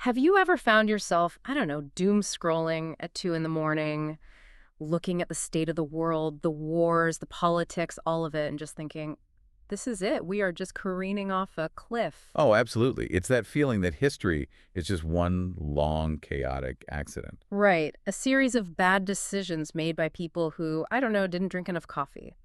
Have you ever found yourself, I don't know, doom scrolling at 2 in the morning, looking at the state of the world, the wars, the politics, all of it, and just thinking, this is it. We are just careening off a cliff. Oh, absolutely. It's that feeling that history is just one long, chaotic accident. Right. A series of bad decisions made by people who, I don't know, didn't drink enough coffee.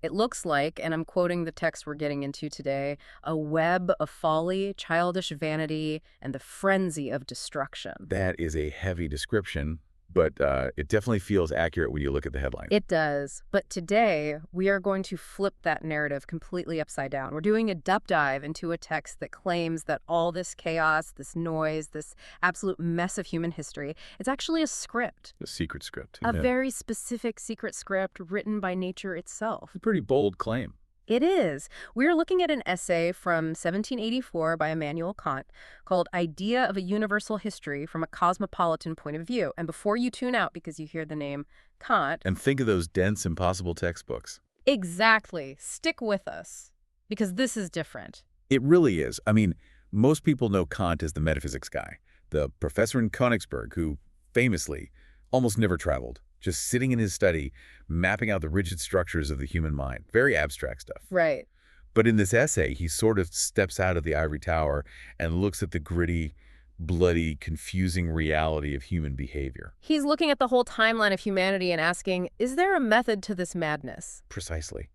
It looks like, and I'm quoting the text we're getting into today, a web of folly, childish vanity, and the frenzy of destruction. That is a heavy description, but it definitely feels accurate when you look at the headline. It does. But today, we are going to flip that narrative completely upside down. We're doing a deep dive into a text that claims that all this chaos, this noise, this absolute mess of human history, it's actually a script. A secret script. A very specific secret script written by nature itself. It's a pretty bold claim. It is. We're looking at an essay from 1784 by Immanuel Kant called Idea of a Universal History from a Cosmopolitan Point of View. And before you tune out because you hear the name Kant... And think of those dense, impossible textbooks. Exactly. Stick with us, because this is different. It really is. I mean, most people know Kant as the metaphysics guy, the professor in Königsberg who famously almost never traveled, just sitting in his study, mapping out the rigid structures of the human mind. Very abstract stuff. Right. But in this essay, he sort of steps out of the ivory tower and looks at the gritty, bloody, confusing reality of human behavior. He's looking at the whole timeline of humanity and asking, is there a method to this madness? Precisely.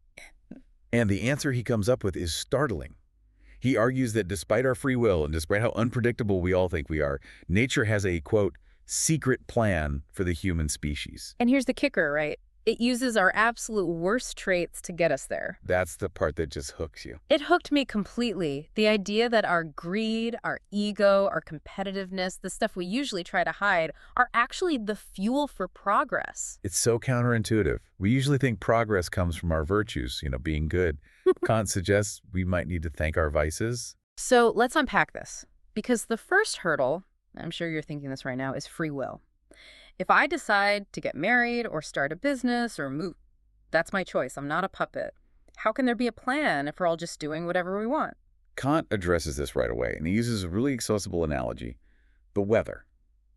And the answer he comes up with is startling. He argues that despite our free will and despite how unpredictable we all think we are, nature has a, quote, secret plan for the human species. And here's the kicker, right? It uses our absolute worst traits to get us there. That's the part that just hooks you. It hooked me completely. The idea that our greed, our ego, our competitiveness, the stuff we usually try to hide, are actually the fuel for progress. It's so counterintuitive. We usually think progress comes from our virtues, being good. Kant suggests we might need to thank our vices. So let's unpack this. Because the first hurdle, I'm sure you're thinking this right now, is free will. If I decide to get married or start a business or move, that's my choice. I'm not a puppet. How can there be a plan if we're all just doing whatever we want? Kant addresses this right away, and he uses a really accessible analogy, the weather.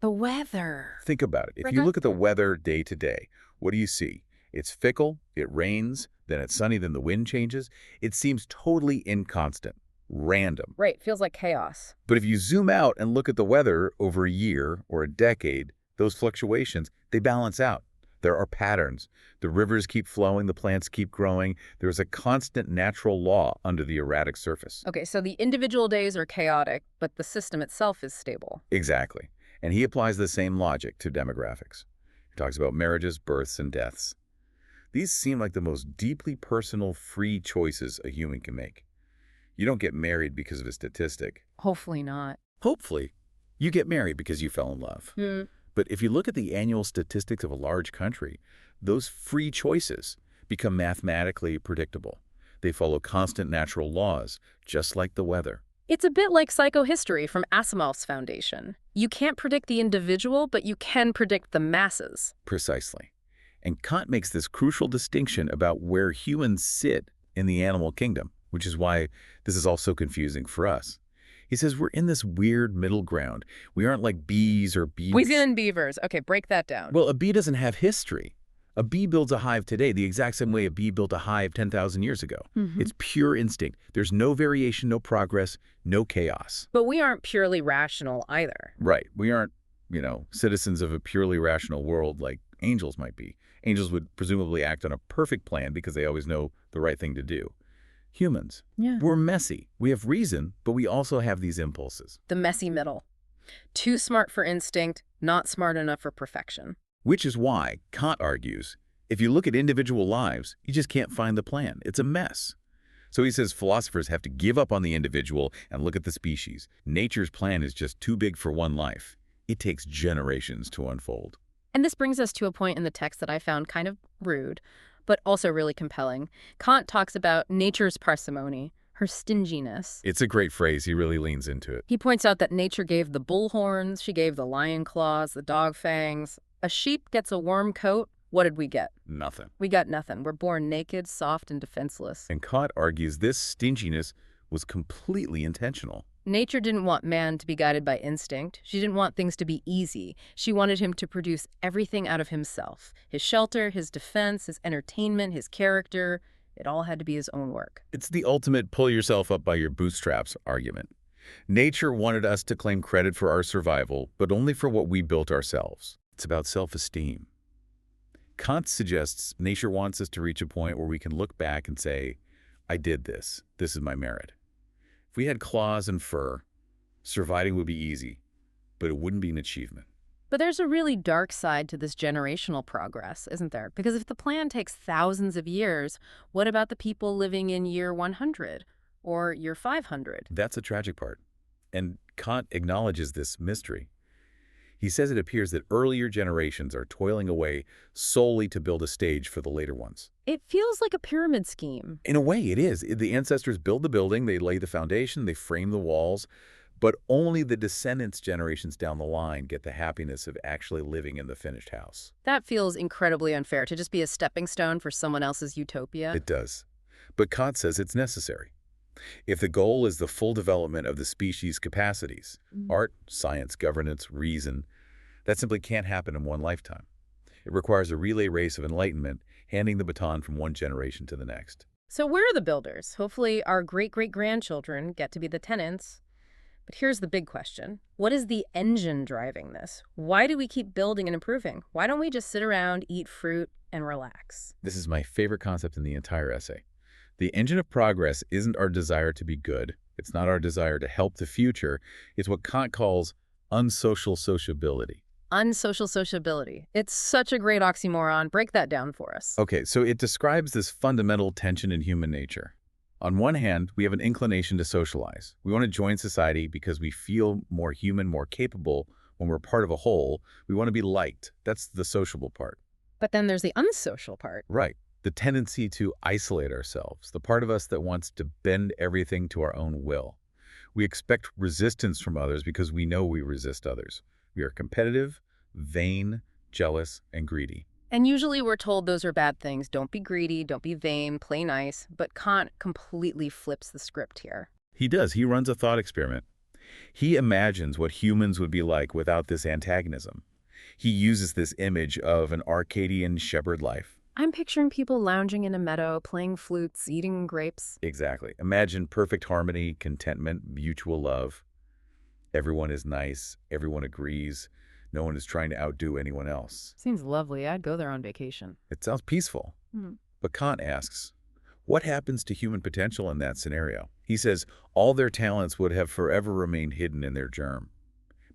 The weather. Think about it. If you look at the weather day to day, what do you see? It's fickle, it rains, then it's sunny, then the wind changes. It seems totally inconstant, random. Right, feels like chaos. But if you zoom out and look at the weather over a year or a decade, those fluctuations, they balance out. There are patterns. The rivers keep flowing, the plants keep growing. There's a constant natural law under the erratic surface. Okay, so the individual days are chaotic, but the system itself is stable. Exactly. And he applies the same logic to demographics. He talks about marriages, births, and deaths. These seem like the most deeply personal, free choices a human can make. You don't get married because of a statistic. Hopefully not. Hopefully, you get married because you fell in love. But if you look at the annual statistics of a large country, those free choices become mathematically predictable. They follow constant natural laws, just like the weather. It's a bit like psychohistory from Asimov's foundation. You can't predict the individual, but you can predict the masses. Precisely. And Kant makes this crucial distinction about where humans sit in the animal kingdom, which is why this is all so confusing for us. He says we're in this weird middle ground. We aren't like bees or beavers. Weasel and beavers. Okay, break that down. Well, a bee doesn't have history. A bee builds a hive today the exact same way a bee built a hive 10,000 years ago. It's pure instinct. There's no variation, no progress, no chaos. But we aren't purely rational either. Right. We aren't, citizens of a purely rational world like angels might be. Angels would presumably act on a perfect plan because they always know the right thing to do. Humans, we're messy. We have reason, but we also have these impulses. The messy middle. Too smart for instinct, not smart enough for perfection. Which is why Kant argues, if you look at individual lives, you just can't find the plan. It's a mess. So he says philosophers have to give up on the individual and look at the species. Nature's plan is just too big for one life. It takes generations to unfold. And this brings us to a point in the text that I found kind of rude, but also really compelling. Kant talks about nature's parsimony, her stinginess. It's a great phrase. He really leans into it. He points out that nature gave the bull horns, she gave the lion claws, the dog fangs. A sheep gets a worm coat. What did we get? Nothing. We got nothing. We're born naked, soft, and defenseless. And Kant argues this stinginess was completely intentional. Nature didn't want man to be guided by instinct. She didn't want things to be easy. She wanted him to produce everything out of himself. His shelter, his defense, his entertainment, his character. It all had to be his own work. It's the ultimate pull yourself up by your bootstraps argument. Nature wanted us to claim credit for our survival, but only for what we built ourselves. It's about self-esteem. Kant suggests nature wants us to reach a point where we can look back and say, I did this. This is my merit. If we had claws and fur, surviving would be easy, but it wouldn't be an achievement. But there's a really dark side to this generational progress, isn't there? Because if the plan takes thousands of years, what about the people living in year 100 or year 500? That's the tragic part. And Kant acknowledges this mystery. He says it appears that earlier generations are toiling away solely to build a stage for the later ones. It feels like a pyramid scheme. In a way, it is. The ancestors build the building, they lay the foundation, they frame the walls, but only the descendants generations down the line get the happiness of actually living in the finished house. That feels incredibly unfair, to just be a stepping stone for someone else's utopia. It does. But Kant says it's necessary. If the goal is the full development of the species' capacities, art, science, governance, reason, that simply can't happen in one lifetime. It requires a relay race of enlightenment, handing the baton from one generation to the next. So we're the builders. Hopefully our great-great-grandchildren get to be the tenants. But here's the big question. What is the engine driving this? Why do we keep building and improving? Why don't we just sit around, eat fruit, and relax? This is my favorite concept in the entire essay. The engine of progress isn't our desire to be good. It's not our desire to help the future. It's what Kant calls unsocial sociability. Unsocial sociability. It's such a great oxymoron. Break that down for us. Okay, so it describes this fundamental tension in human nature. On one hand, we have an inclination to socialize. We want to join society because we feel more human, more capable when we're part of a whole. We want to be liked. That's the sociable part. But then there's the unsocial part. Right. The tendency to isolate ourselves, the part of us that wants to bend everything to our own will. We expect resistance from others because we know we resist others. We are competitive, vain, jealous, and greedy. And usually we're told those are bad things. Don't be greedy, don't be vain, play nice. But Kant completely flips the script here. He does. He runs a thought experiment. He imagines what humans would be like without this antagonism. He uses this image of an Arcadian shepherd life. I'm picturing people lounging in a meadow, playing flutes, eating grapes. Exactly. Imagine perfect harmony, contentment, mutual love. Everyone is nice. Everyone agrees. No one is trying to outdo anyone else. Seems lovely. I'd go there on vacation. It sounds peaceful. But Kant asks, what happens to human potential in that scenario? He says all their talents would have forever remained hidden in their germ.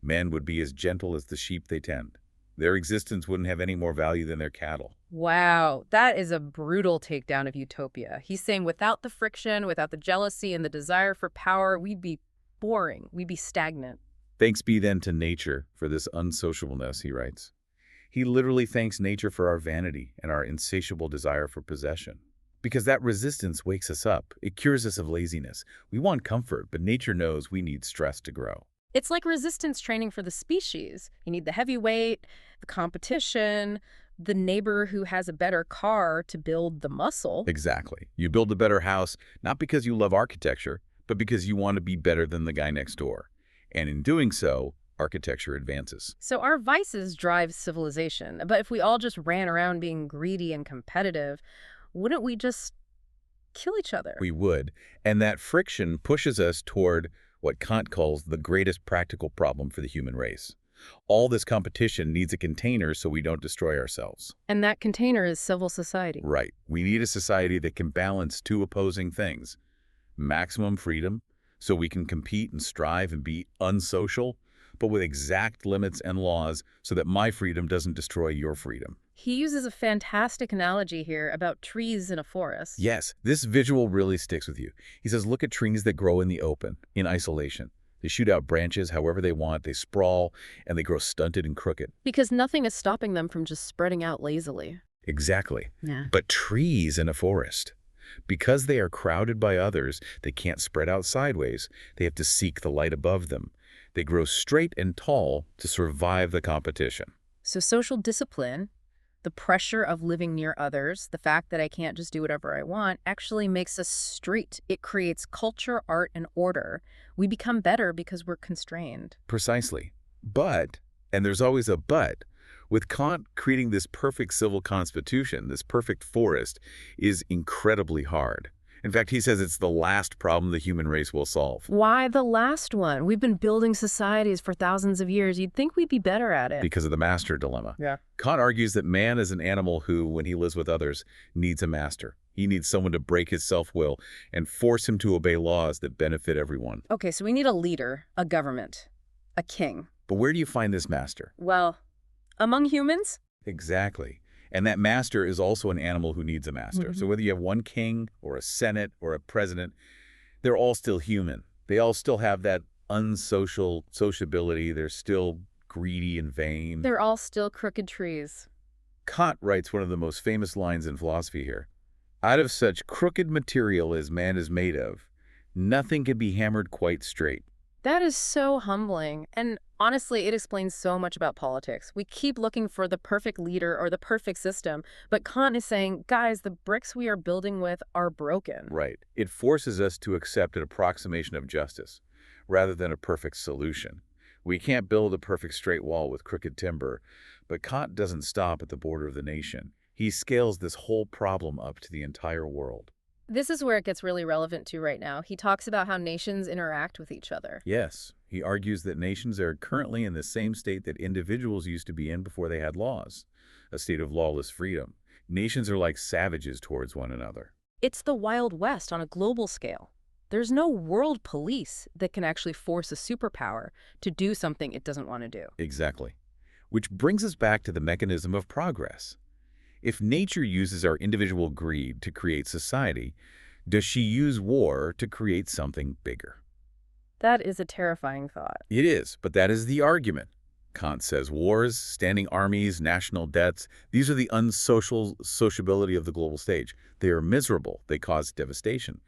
Men would be as gentle as the sheep they tend. Their existence wouldn't have any more value than their cattle. Wow, that is a brutal takedown of utopia. He's saying without the friction, without the jealousy and the desire for power, we'd be boring. We'd be stagnant. Thanks be then to nature for this unsociableness, he writes. He literally thanks nature for our vanity and our insatiable desire for possession. Because that resistance wakes us up. It cures us of laziness. We want comfort, but nature knows we need stress to grow. It's like resistance training for the species. You need the heavy weight, the competition, the neighbor who has a better car to build the muscle. Exactly. You build a better house, not because you love architecture, but because you want to be better than the guy next door. And in doing so, architecture advances. So our vices drive civilization. But if we all just ran around being greedy and competitive, wouldn't we just kill each other? We would. And that friction pushes us toward what Kant calls the greatest practical problem for the human race. All this competition needs a container so we don't destroy ourselves. And that container is civil society. Right. We need a society that can balance two opposing things. Maximum freedom, so we can compete and strive and be unsocial, but with exact limits and laws so that my freedom doesn't destroy your freedom. He uses a fantastic analogy here about trees in a forest. Yes, this visual really sticks with you. He says, look at trees that grow in the open, in isolation. They shoot out branches however they want, they sprawl, and they grow stunted and crooked. Because nothing is stopping them from just spreading out lazily. Exactly. Yeah. But trees in a forest, because they are crowded by others, they can't spread out sideways. They have to seek the light above them. They grow straight and tall to survive the competition. So social discipline, The pressure of living near others, the fact that I can't just do whatever I want, actually makes us street. It creates culture, art, and order. We become better because we're constrained. Precisely. But, and there's always a but, with Kant creating this perfect civil constitution, this perfect forest, is incredibly hard. In fact, he says it's the last problem the human race will solve. Why the last one? We've been building societies for thousands of years. You'd think we'd be better at it. Because of the master dilemma. Yeah. Kant argues that man is an animal who, when he lives with others, needs a master. He needs someone to break his self-will and force him to obey laws that benefit everyone. Okay, so we need a leader, a government, a king. But where do you find this master? Well, among humans? Exactly. And that master is also an animal who needs a master. So whether you have one king or a senate or a president, they're all still human. They all still have that unsocial sociability. They're still greedy and vain. They're all still crooked trees. Kant writes one of the most famous lines in philosophy here. Out of such crooked material as man is made of, nothing can be hammered quite straight. That is so humbling. And honestly, it explains so much about politics. We keep looking for the perfect leader or the perfect system, but Kant is saying, guys, the bricks we are building with are broken. Right. It forces us to accept an approximation of justice rather than a perfect solution. We can't build a perfect straight wall with crooked timber, but Kant doesn't stop at the border of the nation. He scales this whole problem up to the entire world. This is where it gets really relevant to right now. He talks about how nations interact with each other. Yes, he argues that nations are currently in the same state that individuals used to be in before they had laws, a state of lawless freedom. Nations are like savages towards one another. It's the Wild West on a global scale. There's no world police that can actually force a superpower to do something it doesn't want to do. Exactly. Which brings us back to the mechanism of progress. If nature uses our individual greed to create society, does she use war to create something bigger? That is a terrifying thought. It is, but that is the argument. Kant says wars, standing armies, national debts, these are the unsocial sociability of the global stage. They are miserable. They cause devastation.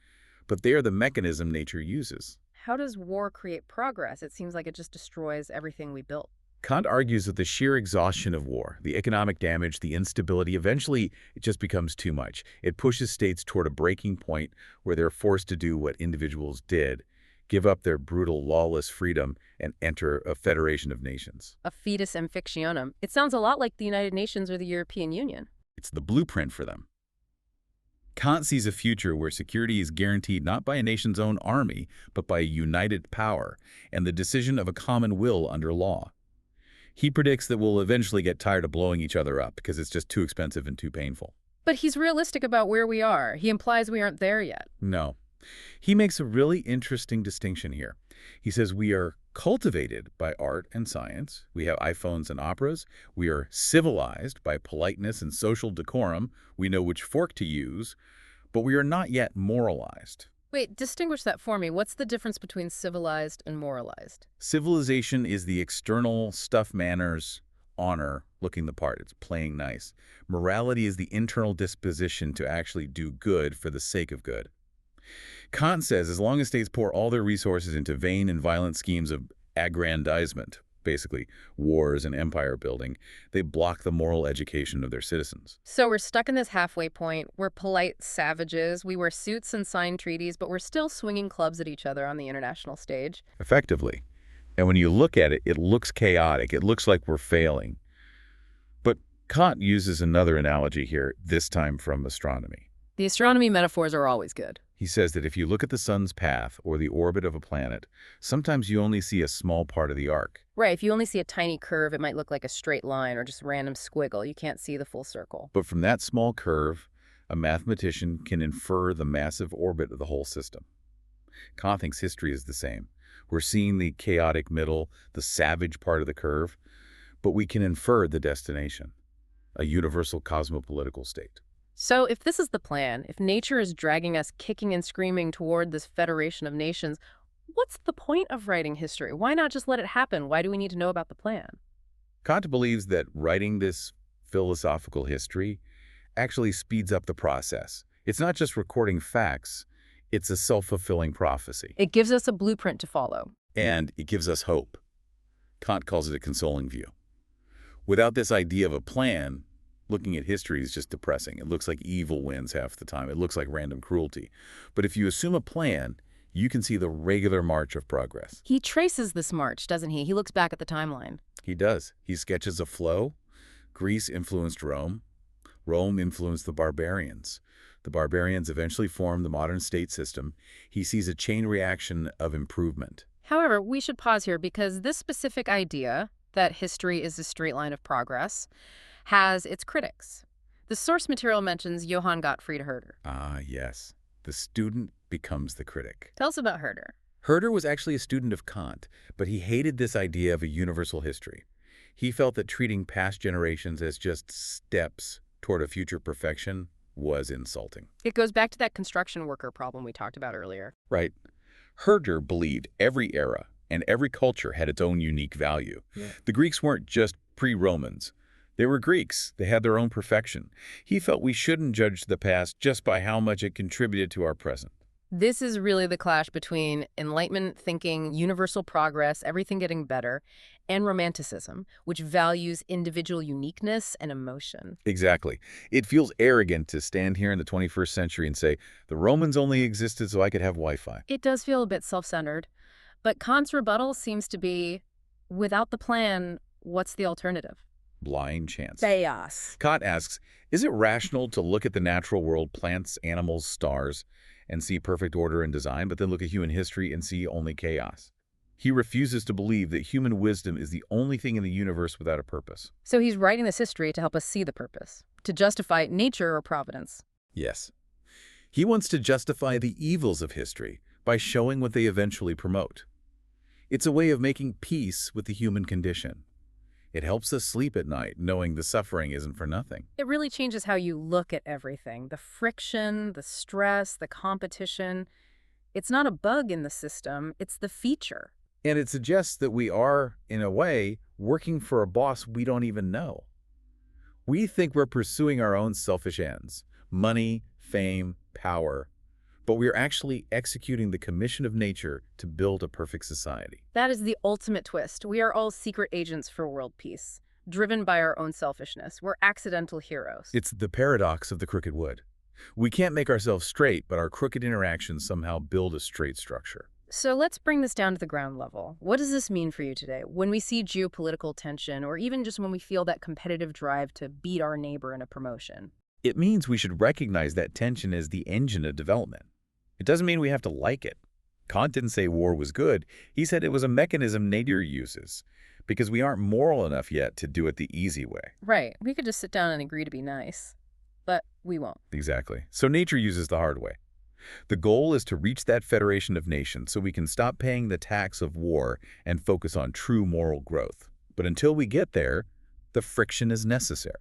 But they are the mechanism nature uses. How does war create progress? It seems like it just destroys everything we built. Kant argues that the sheer exhaustion of war, the economic damage, the instability, eventually it just becomes too much. It pushes states toward a breaking point where they're forced to do what individuals did, give up their brutal, lawless freedom, and enter a federation of nations. A fetus amphiction. It sounds a lot like the United Nations or the European Union. It's the blueprint for them. Kant sees a future where security is guaranteed not by a nation's own army, but by a united power and the decision of a common will under law. He predicts that we'll eventually get tired of blowing each other up because it's just too expensive and too painful. But he's realistic about where we are. He implies we aren't there yet. No. He makes a really interesting distinction here. He says we are cultivated by art and science. We have iPhones and operas. We are civilized by politeness and social decorum. We know which fork to use, but we are not yet moralized. Wait, distinguish that for me. What's the difference between civilized and moralized? Civilization is the external stuff, manners, honor, looking the part. It's playing nice. Morality is the internal disposition to actually do good for the sake of good. Kant says as long as states pour all their resources into vain and violent schemes of aggrandizement, basically wars and empire building, they block the moral education of their citizens. So we're stuck in this halfway point. We're polite savages. We wear suits and sign treaties, but we're still swinging clubs at each other on the international stage. Effectively. And when you look at it, it looks chaotic. It looks like we're failing. But Kant uses another analogy here, this time from astronomy. The astronomy metaphors are always good. He says that if you look at the sun's path or the orbit of a planet, sometimes you only see a small part of the arc. Right, if you only see a tiny curve, it might look like a straight line or just a random squiggle. You can't see the full circle. But from that small curve, a mathematician can infer the massive orbit of the whole system. Kant thinks history is the same. We're seeing the chaotic middle, the savage part of the curve, but we can infer the destination, a universal cosmopolitical state. So if this is the plan, if nature is dragging us kicking and screaming toward this federation of nations, what's the point of writing history? Why not just let it happen? Why do we need to know about the plan? Kant believes that writing this philosophical history actually speeds up the process. It's not just recording facts, it's a self-fulfilling prophecy. It gives us a blueprint to follow. And it gives us hope. Kant calls it a consoling view. Without this idea of a plan, Looking at history is just depressing. It looks like evil wins half the time. It looks like random cruelty. But if you assume a plan, you can see the regular march of progress. He traces this march, doesn't he? He looks back at the timeline. He does. He sketches a flow. Greece influenced Rome. Rome influenced the barbarians. The barbarians eventually formed the modern state system. He sees a chain reaction of improvement. However, we should pause here because this specific idea that history is a straight line of progress has its critics. The source material mentions Johann Gottfried Herder. Ah, yes. The student becomes the critic. Tell us about Herder. Herder was actually a student of Kant, but he hated this idea of a universal history. He felt that treating past generations as just steps toward a future perfection was insulting. It goes back to that construction worker problem we talked about earlier. Right. Herder believed every era and every culture had its own unique value. Yeah. The Greeks weren't just pre-Romans. They were Greeks. They had their own perfection. He felt we shouldn't judge the past just by how much it contributed to our present. This is really the clash between Enlightenment thinking, universal progress, everything getting better, and Romanticism, which values individual uniqueness and emotion. Exactly. It feels arrogant to stand here in the 21st century and say, the Romans only existed so I could have Wi-Fi. It does feel a bit self-centered, but Kant's rebuttal seems to be, without the plan, what's the alternative? Blind chance. Chaos. Kant asks, is it rational to look at the natural world, plants, animals, stars, and see perfect order and design, but then look at human history and see only chaos? He refuses to believe that human wisdom is the only thing in the universe without a purpose. So he's writing this history to help us see the purpose, to justify nature or providence. Yes. He wants to justify the evils of history by showing what they eventually promote. It's a way of making peace with the human condition. It helps us sleep at night, knowing the suffering isn't for nothing. It really changes how you look at everything. The friction, the stress, the competition. It's not a bug in the system, it's the feature. And it suggests that we are, in a way, working for a boss we don't even know. We think we're pursuing our own selfish ends, money, fame, power, but we're actually executing the commission of nature to build a perfect society. That is the ultimate twist. We are all secret agents for world peace, driven by our own selfishness. We're accidental heroes. It's the paradox of the crooked wood. We can't make ourselves straight, but our crooked interactions somehow build a straight structure. So let's bring this down to the ground level. What does this mean for you today? When we see geopolitical tension, or even just when we feel that competitive drive to beat our neighbor in a promotion? It means we should recognize that tension as the engine of development. It doesn't mean we have to like it. Kant didn't say war was good. He said it was a mechanism nature uses, because we aren't moral enough yet to do it the easy way. Right. We could just sit down and agree to be nice, but we won't. Exactly. So nature uses the hard way. The goal is to reach that federation of nations so we can stop paying the tax of war and focus on true moral growth. But until we get there, the friction is necessary.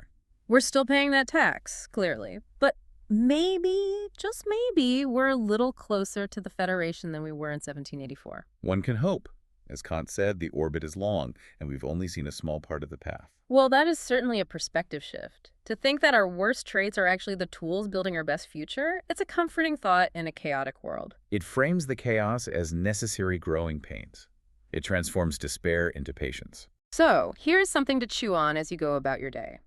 We're still paying that tax, clearly. But maybe, just maybe, we're a little closer to the Federation than we were in 1784. One can hope. As Kant said, the orbit is long, and we've only seen a small part of the path. Well, that is certainly a perspective shift. To think that our worst traits are actually the tools building our best future, it's a comforting thought in a chaotic world. It frames the chaos as necessary growing pains. It transforms despair into patience. So, here's something to chew on as you go about your day.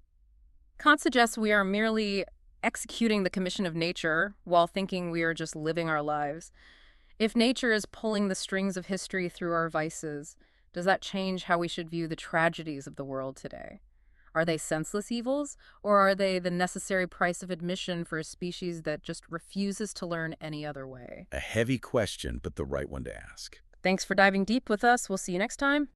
Kant suggests we are merely executing the commission of nature while thinking we are just living our lives. If nature is pulling the strings of history through our vices, does that change how we should view the tragedies of the world today? Are they senseless evils, or are they the necessary price of admission for a species that just refuses to learn any other way? A heavy question, but the right one to ask. Thanks for diving deep with us. We'll see you next time.